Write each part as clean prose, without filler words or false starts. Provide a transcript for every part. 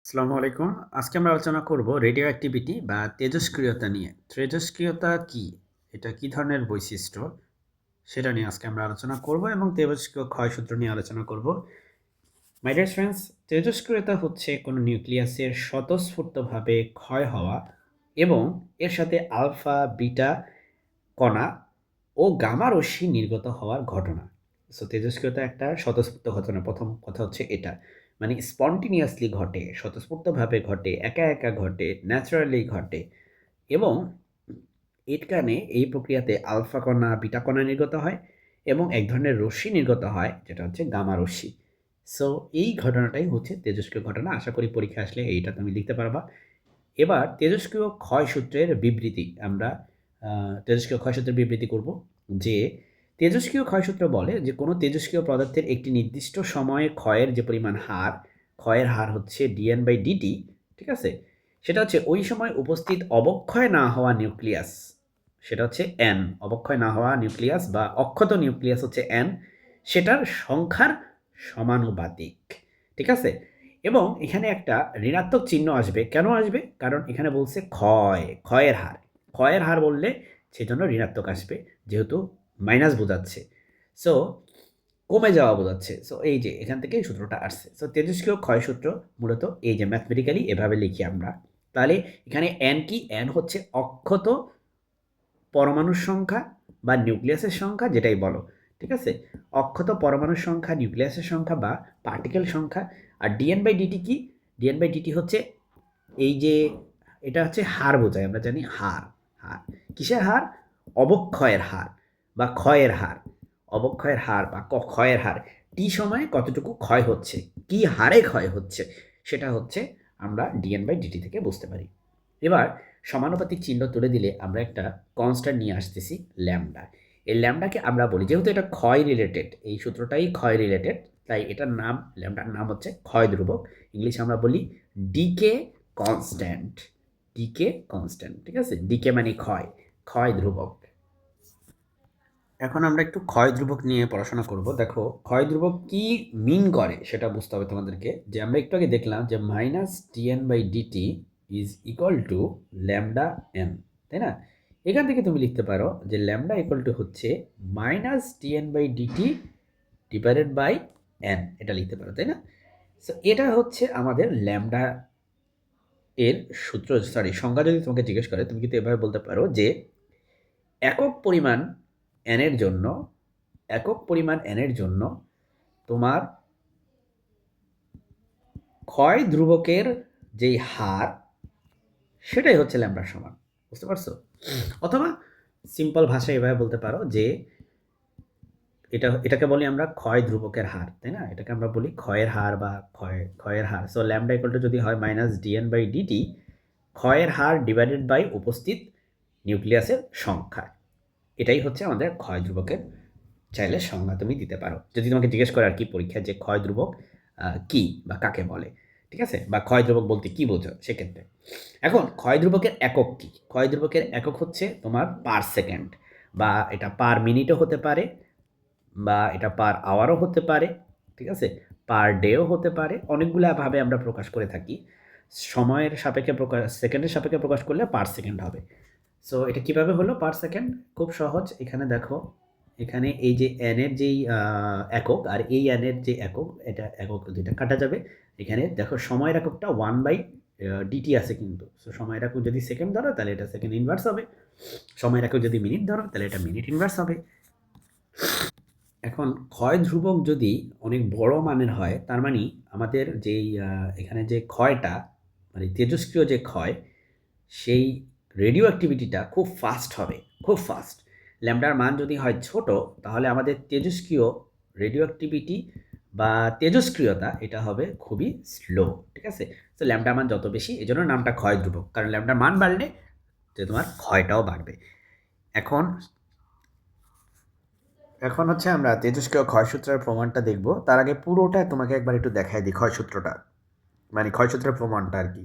আসসালামু আলাইকুম। আজকে আমরা আলোচনা করব রেডিও অ্যাক্টিভিটি বা তেজস্ক্রিয়তা নিয়ে। তেজস্ক্রিয়তা কি? এটা কি ধরনের বৈশিষ্ট্য? সেটা নিয়ে আজকে আমরা আলোচনা করব এবং তেজস্ক্রিয় ক্ষয়সূত্র নিয়ে আলোচনা করব। মাই ডিয়ার ফ্রেন্ডস, তেজস্ক্রিয়তা হচ্ছে কোনো নিউক্লিয়াসের স্বতঃস্ফূর্তভাবে ক্ষয় হওয়া এবং এর সাথে আলফা, বিটা কণা ও গামা রশ্মি নির্গত হওয়ার ঘটনা। সো তেজস্ক্রিয়তা একটা স্বতঃস্ফূর্ত ঘটনা। প্রথম কথা হচ্ছে এটা। মানে স্পন্টেনিয়াসলি ঘটে, স্বতঃস্ফূর্তভাবে ঘটে, একা, একা ঘটে, ন্যাচারালি ঘটে এবং এখানে এই প্রক্রিয়াতে আলফা কণা, বিটা কণা নির্গত হয় এবং এক ধরনের রশ্মি নির্গত হয় যেটা হচ্ছে গামা রশ্মি। সো এই ঘটনাটাই হচ্ছে তেজস্ক্রিয় ঘটনা। আশা করি পরীক্ষায় আসলে এইটা তুমি লিখতে পারবা। এবার তেজস্ক্রিয় ক্ষয়সূত্রের বিবৃতি আমরা তেজস্ক্রিয় ক্ষয়সূত্রের বিবৃতি করব যে তেজস্ক্রিয় ক্ষয়সূত্র বলে যে কোনো তেজস্ক্রিয় পদার্থের একটি নির্দিষ্ট সময়ে ক্ষয়ের যে পরিমাণ হার, ক্ষয়ের হার হচ্ছে dN/dt, ঠিক আছে? সেটা হচ্ছে ওই সময় উপস্থিত অবক্ষয় না হওয়া নিউক্লিয়াস, সেটা হচ্ছে n, অবক্ষয় না হওয়া নিউক্লিয়াস বা অক্ষত নিউক্লিয়াস হচ্ছে n, সেটার সংখ্যার সমানুপাতিক, ঠিক আছে? এবং এখানে একটা ঋণাত্মক চিহ্ন আসবে। কেন আসবে? কারণ এখানে বলছে ক্ষয়ের হার। ক্ষয়ের হার বললে সেজন্য ঋণাত্মক আসবে, যেহেতু মাইনাস বোঝাচ্ছে। সো কমে যাওয়া বোঝাচ্ছে। সো এই যে এখান থেকে সূত্রটা আসছে। সো তেজস্ক্রিয় ক্ষয়সূত্র মূলত এই যে ম্যাথমেটিক্যালি এভাবে লিখি আমরা। তাহলে এখানে n কি? n হচ্ছে অক্ষত পরমাণুর সংখ্যা বা নিউক্লিয়াসের সংখ্যা, যেটাই বলো, ঠিক আছে? অক্ষত পরমাণুর সংখ্যা, নিউক্লিয়াসের সংখ্যা বা পার্টিকেল সংখ্যা। আর dN/dt কি? dN/dt হচ্ছে এই যে এটা হচ্ছে হার বোঝায়, আমরা জানি হার। হার কিসের হার? অবক্ষয়ের হার বা ক্ষয়ের হার। অবক্ষয়ের হার বা ক্ষয়ের হার, টি সময়ে কতটুকু ক্ষয় হচ্ছে, কি হারে ক্ষয় হচ্ছে, সেটা হচ্ছে আমরা dN/dt থেকে বুঝতে পারি। এবার সমানুপাতিক চিহ্ন তুলে দিলে আমরা একটা কনস্ট্যান্ট নিয়ে আসতেছি, ল্যামডা। এই ল্যামডাকে আমরা বলি, যেহেতু এটা ক্ষয় রিলেটেড, এই সূত্রটাই ক্ষয় রিলেটেড, তাই এটার নাম, ল্যামডার নাম হচ্ছে ক্ষয় ধ্রুবক। ইংলিশে আমরা বলি ডিকে কনস্ট্যান্ট। ডিকে কনস্ট্যান্ট, ঠিক আছে? ডিকে মানে ক্ষয়, ক্ষয় ধ্রুবক। এখন আমরা একটু ক্ষয় ধ্রুবক নিয়ে পড়াশোনা করব। দেখো ক্ষয় ধ্রুবক কি মিন করে সেটা বুঝতে হবে তোমাদেরকে। যে আমরা একটু আগে দেখলাম যে -dN/dt is equal to lambda N, তাই না? এখান থেকে তুমি লিখতে পারো যে ল্যামডা ইকুয়াল টু হচ্ছে -dN/dt ডিভাইডেড বাই এন, এটা লিখতে পারো, তাই না? সো এটা হচ্ছে আমাদের ল্যামডা এর সূত্র, সরি সংজ্ঞা। যদি তোমাকে জিজ্ঞেস করে তুমি কিন্তু এভাবে বলতে পারো যে একক পরিমাণ n এর জন্য, একক পরিমাণ n এর জন্য তোমার ক্ষয় ধ্রুবকের যেই হার, সেটাই হচ্ছে ল্যামডার সমান। বুঝতে পারছো? অথবা সিম্পল ভাষায় এভাবে বলতে পারো যে এটাকে বলি আমরা ক্ষয় ধ্রুবকের হার, তাই না? এটাকে আমরা বলি ক্ষয়ের হার বা ক্ষয়ের হার। সো ল্যামডা ইকুয়াল টু যদি হয় -dN/dt, ক্ষয়ের হার ডিভাইডেড বাই উপস্থিত নিউক্লিয়াসের সংখ্যা, এটাই হচ্ছে আমাদের ক্ষয় ধ্রুবকের চাইলে সংজ্ঞা তুমি দিতে পারো, যদি তোমাকে জিজ্ঞেস করে আর কি পরীক্ষায় যে ক্ষয় ধ্রুবক কি বা কাকে বলে, ঠিক আছে? বা ক্ষয় ধ্রুবক বলতে কি বোঝো সেক্ষেত্রে। এখন ক্ষয় ধ্রুবকের একক কি? ক্ষয় ধ্রুবকের একক হচ্ছে তোমার পার সেকেন্ড, বা এটা পার মিনিটও হতে পারে, বা এটা পার আওয়ারও হতে পারে, ঠিক আছে? পার ডেও হতে পারে। অনেকগুলা ভাবে আমরা প্রকাশ করে থাকি। সময়ের সাপেক্ষে প্রকাশ, সেকেন্ডের সাপেক্ষে প্রকাশ করলে পার সেকেন্ড হবে। সো এটা কিভাবে হলো পার সেকেন্ড? খুব সহজ। এখানে দেখো, এখানে এই যে n এর যেই একক আর এই n এর যে একক, এটা একক দুইটা কাটা যাবে। এখানে দেখো সময়ের এককটা 1/dt আছে কিন্তু। সো সময়ের একক যদি সেকেন্ড ধরো তাহলে এটা সেকেন্ড ইনভার্স হবে। সময়ের একক যদি মিনিট ধরো তাহলে এটা মিনিট ইনভার্স হবে। এখন ক্ষয় ধ্রুবক যদি অনেক বড় মানের হয়, তার মানে আমাদের যেই এখানে যে ক্ষয়টা, মানে তেজস্ক্রিয় যে ক্ষয়, সেই রেডিও অ্যাক্টিভিটিটা খুব ফাস্ট হবে, খুব ফাস্ট। ল্যামডার মান যদি হয় ছোট, তাহলে আমাদের তেজস্ক্রিয় রেডিও অ্যাক্টিভিটি বা তেজস্ক্রিয়তা এটা হবে খুবই স্লো, ঠিক আছে? তো ল্যামডার মান যত বেশি, এই জন্য নামটা ক্ষয় ধ্রুবক, কারণ ল্যামডার মান বাড়লে তোমার ক্ষয়টাও বাড়বে। এখন এখন হচ্ছে আমরা তেজস্ক্রিয় ক্ষয়সূত্রের প্রমাণটা দেখব। তার আগে পুরোটা তোমাকে একবার একটু দেখাই দিই ক্ষয়সূত্রটা, মানে ক্ষয়সূত্রের প্রমাণটা আর কি।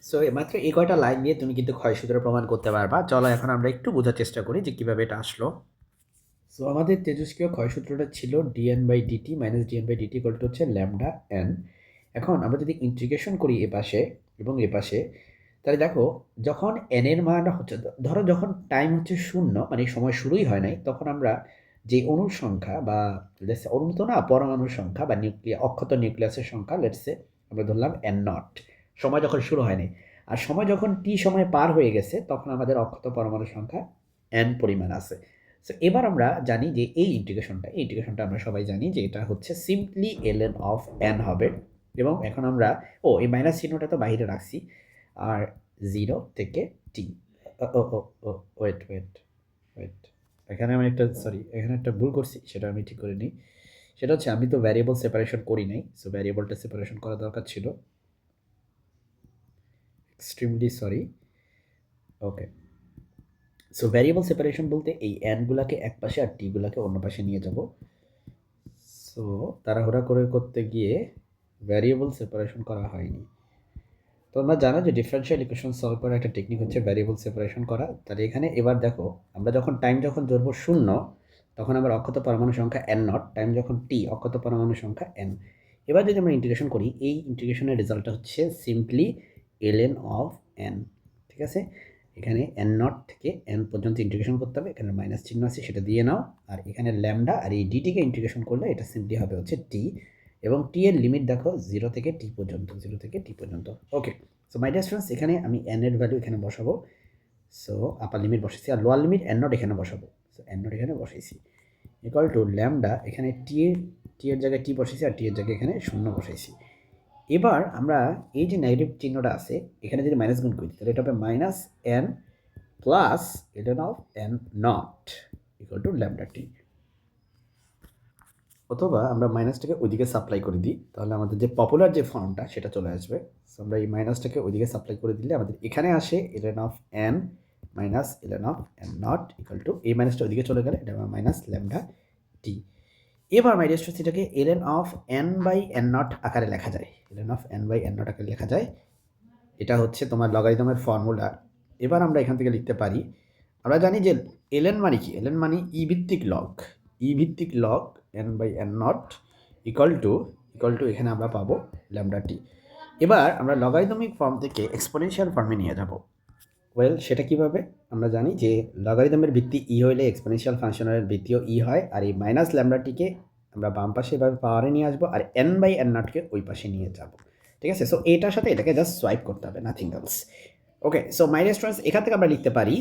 সো মাত্র এই কয়টা লাইন দিয়ে তুমি কিন্তু ক্ষয়সূত্রের প্রমাণ করতে পারবা। চলো এখন আমরা একটু বোঝার চেষ্টা করি যে কিভাবে এটা আসলো। সো আমাদের তেজস্ক্রিয় ক্ষয়সূত্রটা ছিল dN/dt -dN/dt ইকুয়াল টু হচ্ছে ল্যামডা এন। এখন আমরা যদি ইন্টিগ্রেশন করি এপাশে এবং এপাশে, তাহলে দেখো যখন n এর মান হচ্ছে, ধরো যখন টাইম হচ্ছে 0 মানে সময় শুরুই হয় নাই, তখন আমরা যে অণুর সংখ্যা বা অণু তো না, পরমাণুর সংখ্যা বা অক্ষত নিউক্লিয়াসের সংখ্যা লেটসে আমরা ধরলাম n0, সময় যখন শুরু হয়নি। আর সময় যখন t সময় পার হয়ে গেছে তখন আমাদের অক্ষত পরমাণুর সংখ্যা n পরিমাণ আছে। সো এবার আমরা জানি যে এই ইন্টিগ্রেশনটা আমরা সবাই জানি যে এটা হচ্ছে সিম্পলি ln অফ n হবে। এবং এখন আমরা এই মাইনাস চিহ্নটা তো বাইরে রাখছি। আর 0 থেকে t, ওয়েট এখানে আমি একটা ভুল করছি, সেটা আমি ঠিক করে নিই। সেটা হচ্ছে আমি তো ভ্যারিয়েবল সেপারেশন করি নাই, সো ভ্যারিয়েবলটা সেপারেশন করা দরকার ছিল। Extremely sorry. Okay, so variable separation বলতে এই n গুলাকে এক পাশে আর t গুলাকে অন্য পাশে নিয়ে যাব। সো তাড়াহুড়া করতে গিয়ে ভ্যারিয়েবল সেপারেশন করা হয়নি। তো আমরা জানো যে ডিফারেনশিয়াল ইকুয়েশন সলভ করার একটা টেকনিক হচ্ছে ভ্যারিয়েবল সেপারেশন করা। তাহলে এখানে এবার দেখো আমরা যখন টাইম ধরবো 0, তখন আমার অক্ষত পরমাণু সংখ্যা n0, টাইম যখন t অক্ষত পরমাণু সংখ্যা n। এবার যদি আমরা ইন্টিগ্রেশন করি, এই ইন্টিগ্রেশনের রেজাল্টটা হচ্ছে সিম্পলি ln অফ n। ঠিক আছে, এখানে n0 থেকে n পর্যন্ত ইন্টিগ্রেশন করতে হবে, এখানে মাইনাস চিহ্ন আছে সেটা দিয়ে নাও। আর এখানে ল্যামডা আর এই ডিটিকে ইন্টিগ্রেশন করলে এটা সিম্পলি হবে হচ্ছে t, এবং t এর লিমিট দেখো 0 থেকে t পর্যন্ত। ওকে, সো মাই ডিয়ার স্টুডেন্টস, এখানে আমি n এর ভ্যালু এখানে বসাবো। সো আপার লিমিট বসাইছি আর লোয়ার লিমিট n0 এখানে বসাবো। সো n0 এখানে বসাইছি ইকুয়াল টু ল্যামডা, এখানে t এর জায়গায় t বসাইছি আর t এর জায়গায় এখানে 0 বসাইছি। এবার আমরা এই যে নেগেটিভ চিহ্নটা আছে এখানে যদি মাইনাস গুণ করি, তাহলে এটা হবে minus n plus ln of n0 equal to lambda t। অথবা আমরা মাইনাসটাকে ওইদিকে সাপ্লাই করে দিই, তাহলে আমাদের যে পপুলার যে ফর্মটা সেটা চলে আসবে। সো আমরা এই মাইনাসটাকে ওইদিকে সাপ্লাই করে দিলে আমাদের এখানে আসে ln of n minus ln of n0 equal two, এই মাইনাসটা ওইদিকে চলে গেলে এটা আমার মাইনাস ল্যামডা টি। এবার মাই ডিয়ার স্টুডেন্টস, এটাকে ln of n by n0 আকারে লেখা যায়, ln of n by n0 আকারে লেখা যায়। এটা হচ্ছে তোমার লগারিদমের ফর্মুলা। এবার আমরা এখান থেকে লিখতে পারি, আমরা জানি যে ln মানে কি, ln মানে ই ভিত্তিক log n by n0 equal to এখানে আমরা পাবো ল্যামডা টি। এবার আমরা লগারিদমিক ফর্ম থেকে এক্সপোনেনশিয়াল ফর্মে নিয়ে যাব। সেটা কিভাবে? আমরা জানি যে লগারিদমের ভিত্তি ই হইলে এক্সপোনেনশিয়াল ফাংশনের ভিত্তিও ই হয়। আর এই মাইনাস ল্যামডাটিকে আমরা বাম পাশে এভাবে পাওয়ারে নিয়ে আসবো আর n বাই n0কে ওই পাশে নিয়ে যাব। ঠিক আছে, সো এটার সাথে এটাকে জাস্ট সোয়াইপ করতে হবে, nothing else. Okay, so my dear students, এখান থেকে আমরা লিখতে পারি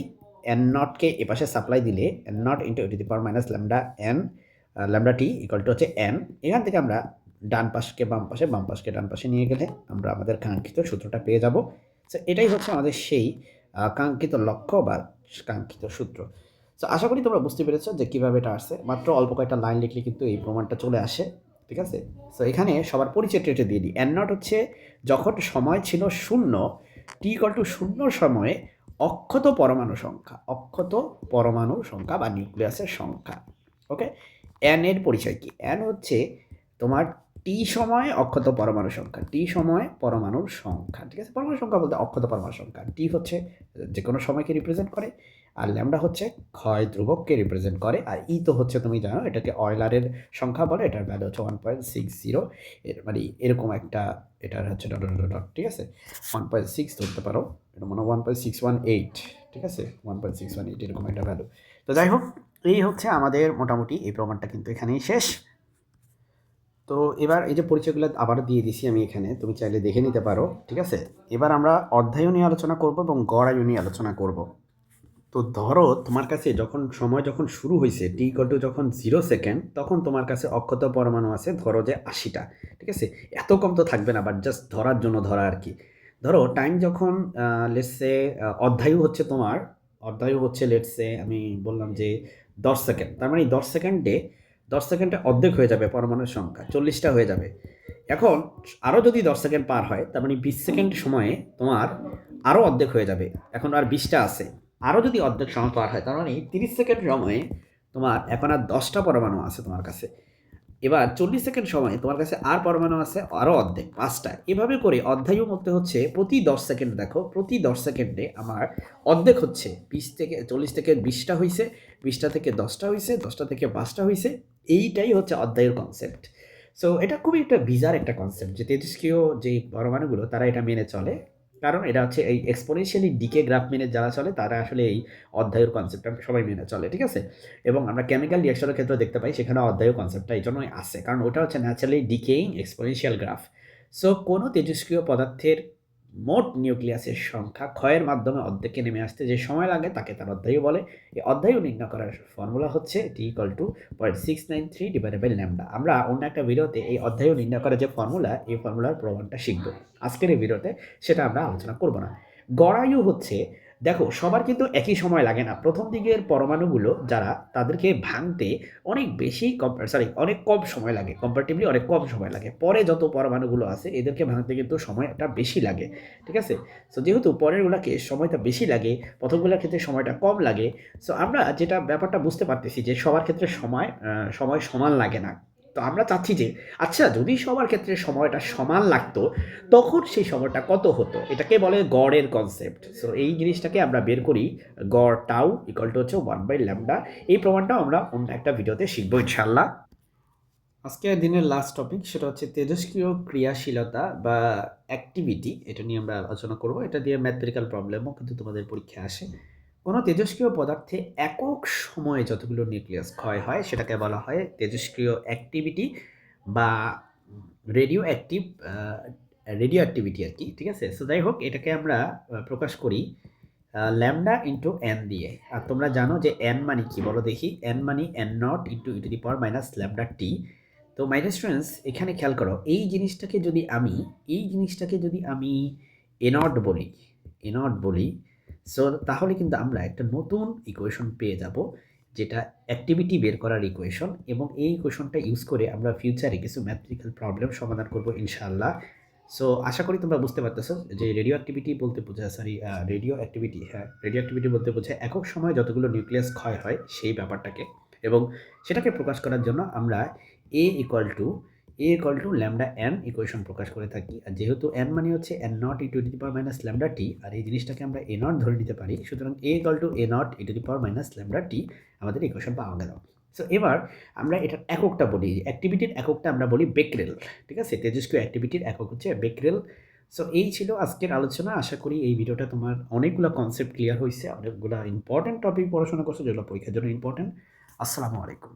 n0কে এ পাশে সাপ্লাই দিলে n0 into e to the power minus lambda n lambda T equal to হচ্ছে n। এখান থেকে আমরা ডান পাশকে বাম পাশে, বাম পাশকে ডান পাশে নিয়ে গেলে আমরা আমাদের কাঙ্ক্ষিত সূত্রটা পেয়ে যাব। সো এটাই হচ্ছে আমাদের সেই কাঙ্ক্ষিত লক্ষ্য বা কাঙ্ক্ষিত সূত্র। সো আশা করি তোমরা বুঝতে পেরেছো যে কীভাবে এটা আসছে। মাত্র অল্প কয়েকটা লাইন লিখলে কিন্তু এই প্রমাণটা চলে আসে। ঠিক আছে, সো এখানে সবার পরিচয় টেটে দিয়ে দিই। n0 হচ্ছে যখন সময় ছিল 0, t ইকুয়াল টু 0 সময়ে অক্ষত পরমাণু সংখ্যা বা নিউক্লিয়াসের সংখ্যা। ওকে, n এর পরিচয় কি? n হচ্ছে তোমার টি সময় অক্ষত পরমাণু সংখ্যা, ঠিক আছে। পরমাণু সংখ্যা বলতে অক্ষত পরমাণু সংখ্যা। টি হচ্ছে যে কোনো সময়কে রিপ্রেজেন্ট করে, আর ল্যামডা হচ্ছে ক্ষয় ধ্রুবককে রিপ্রেজেন্ট করে, আর ই তো হচ্ছে তুমি জানো এটাকে অয়লারের সংখ্যা বলে, এটার ভ্যালু হচ্ছে 1.60, এর মানে এরকম একটা, এটার হচ্ছে ডট, ঠিক আছে, 1.6 ধরতে পারো, এটা মনে হয় 1.618, ঠিক আছে, 1.618 এরকম একটা ভ্যালু। তো যাই হোক, এই হচ্ছে আমাদের মোটামুটি এই প্রমাণটা কিন্তু এখানেই শেষ। তো এবার এই যে পরিচয়গুলো আবারও দিয়ে দিছি আমি এখানে, তুমি চাইলে দেখে নিতে পারো। ঠিক আছে, এবার আমরা অধ্যায় নিয়ে আলোচনা করব এবং গড় আয়ু নিয়ে আলোচনা করব। তো ধরো তোমার কাছে সময় যখন শুরু হয়েছে টি ইকুয়াল টু যখন 0 সেকেন্ড, তখন তোমার কাছে অক্ষত পরমাণু আছে ধরো যে 80টা। ঠিক আছে, এত কম তো থাকবে না, বাট জাস্ট ধরার জন্য ধরা আর কি। ধরো টাইম যখন লেটসে অধ্যায়ু হচ্ছে লেটসে আমি বললাম যে 10 সেকেন্ড, তার মানে 10 সেকেন্ডে অর্ধেক হয়ে যাবে পরমাণুর সংখ্যা, 40টা হয়ে যাবে। এখন আরও যদি 10 সেকেন্ড পার হয়, তার মানে 20 সেকেন্ড সময়ে তোমার আরও অর্ধেক হয়ে যাবে, এখন আর 20টা আছে। আরও যদি অর্ধেক সময় পার হয়, তার মানে 30 সেকেন্ড সময়ে তোমার এখন আর 10টা পরমাণু আছে তোমার কাছে। এবার 40 সেকেন্ড সময়ে তোমার কাছে আর পরমাণু আছে আরও অর্ধেক, 5টা। এভাবে করে অধ্যায়ু মধ্যে হচ্ছে প্রতি 10 সেকেন্ড, দেখো প্রতি 10 সেকেন্ডে আমার অর্ধেক হচ্ছে 40 থেকে 20টা হয়েছে, 20টা থেকে 10টা হয়েছে, 10টা থেকে 5টা হয়েছে। এইটাই হচ্ছে অধ্যায়ের কনসেপ্ট। সো এটা খুবই একটা বিজার একটা কনসেপ্ট যে তেজস্ক্রিয় যেই পরমাণুগুলো তারা এটা মেনে চলে। কারণ এটা হচ্ছে এই এক্সপোনেনশিয়ালি ডিকে গ্রাফ মেনে যারা চলে তারা আসলে এই অধ্যায়ের কনসেপ্টটা সবাই মেনে চলে, ঠিক আছে? এবং আমরা কেমিক্যাল রিঅ্যাকশনের ক্ষেত্রে দেখতে পাই সেখানে অধ্যায় কনসেপ্টটা এই জন্যই আছে। কারণ ওটা হচ্ছে naturally decaying exponential graph. So কোনো তেজস্ক্রিয় পদার্থের মোট নিউক্লিয়াসের সংখ্যা ক্ষয়ের মাধ্যমে অর্ধেকে নেমে আসতে যে সময় লাগে তাকে তার অধ্যায়ু বলে। এই অধ্যায়ু নির্ণয় করার ফর্মুলা হচ্ছে T = 0.693 / আমরা অন্য একটা ভিডিওতে এই অধ্যায়ু নির্ণয় করার যে ফর্মুলা, এই ফর্মুলার প্রমাণটা শিখব। আজকের এই ভিডিওতে সেটা আমরা আলোচনা করব না। গড়ায়ু হচ্ছে, দেখো সবার কিন্তু একই সময় লাগে না। প্রথম দিকের পরমাণুগুলো যারা তাদেরকে ভাঙতে অনেক বেশি অনেক কম সময় লাগে, কম্পারেটিভলি অনেক কম সময় লাগে। পরে যত পরমাণুগুলো আছে এদেরকে ভাঙতে কিন্তু সময়টা বেশি লাগে, ঠিক আছে? সো যেহেতু পরেরগুলোকে সময়টা বেশি লাগে, প্রথমগুলোর ক্ষেত্রে সময়টা কম লাগে। সো আমরা যেটা ব্যাপারটা বুঝতে পারতেছি যে সবার ক্ষেত্রে সময় সমান লাগে না। তো আমরা চাচ্ছি যে আচ্ছা যদি সবার ক্ষেত্রে সময়টা সমান লাগতো তখন সেই সময়টা কত হতো, এটাকে বলে গড়ের কনসেপ্ট। সো এই জিনিসটাকে আমরা বের করি, গড় টাউ ইকুয়াল টু হচ্ছে 1/λ। এই প্রমাণটাও আমরা অন্য একটা ভিডিওতে শিখবো ইনশাল্লাহ। আজকের দিনের লাস্ট টপিক সেটা হচ্ছে তেজস্ক্রিয় ক্রিয়াশীলতা বা অ্যাক্টিভিটি। এটা নিয়ে আমরা আলোচনা করব। এটা দিয়ে ম্যাথমেটিক্যাল প্রবলেমও কিন্তু তোমাদের পরীক্ষায় আসে। কোনো তেজস্ক্রিয় পদার্থে একক সময়ে যতগুলো নিউক্লিয়াস ক্ষয় হয় সেটাকে বলা হয় তেজস্ক্রিয় অ্যাক্টিভিটি বা রেডিও অ্যাক্টিভ রেডিও অ্যাক্টিভিটি আর কি, ঠিক আছে? সো যাই হোক, এটাকে আমরা প্রকাশ করি ল্যামডা ইন্টু এন দিয়ে। আর তোমরা জানো যে এন মানে কি বলো দেখি? এন মানে n0 ইন্টু e⁻⁻λt। তো মাই ডিয়ার স্টুডেন্টস, এখানে খেয়াল করো, এই জিনিসটাকে যদি আমি a0 বলি, সো তাহলে কিন্তু আমরা একটা নতুন ইকুয়েশন পেয়ে যাব যেটা অ্যাক্টিভিটি বের করার ইকুয়েশন, এবং এই ইকুয়েশনটা ইউজ করে আমরা ফিউচারে কিছু ম্যাথমেটিক্যাল প্রবলেম সমাধান করব ইনশাআল্লাহ। সো আশা করি তোমরা বুঝতে পারতেছো যে রেডিও অ্যাক্টিভিটি বলতে বোঝায় একক সময় যতগুলো নিউক্লিয়াস ক্ষয় হয় সেই ব্যাপারটাকে, এবং সেটাকে প্রকাশ করার জন্য আমরা a equal to lambda n equation প্রকাশ করে থাকি। আর যেহেতু এন মানে হচ্ছে n0 e⁻⁻λt, আর এই জিনিসটাকে আমরা a0 ধরে নিতে পারি, সুতরাং a equal to a0 e⁻⁻λt আমাদের ইকুয়েশন পাওয়া গেল। সো এবার আমরা এটার এককটা বলি, অ্যাক্টিভিটির এককটা আমরা বলি বেকরেল, ঠিক আছে? তেজস্ক্রিয় অ্যাক্টিভিটির একক হচ্ছে বেকরেল। সো এই ছিল আজকের আলোচনা। আশা করি এই ভিডিওটা তোমার অনেকগুলো কনসেপ্ট ক্লিয়ার হয়েছে, অনেকগুলো ইম্পর্টেন্ট টপিক পড়াশোনা করছো যেগুলো পরীক্ষার জন্য ইম্পর্টেন্ট। আসসালামু আলাইকুম।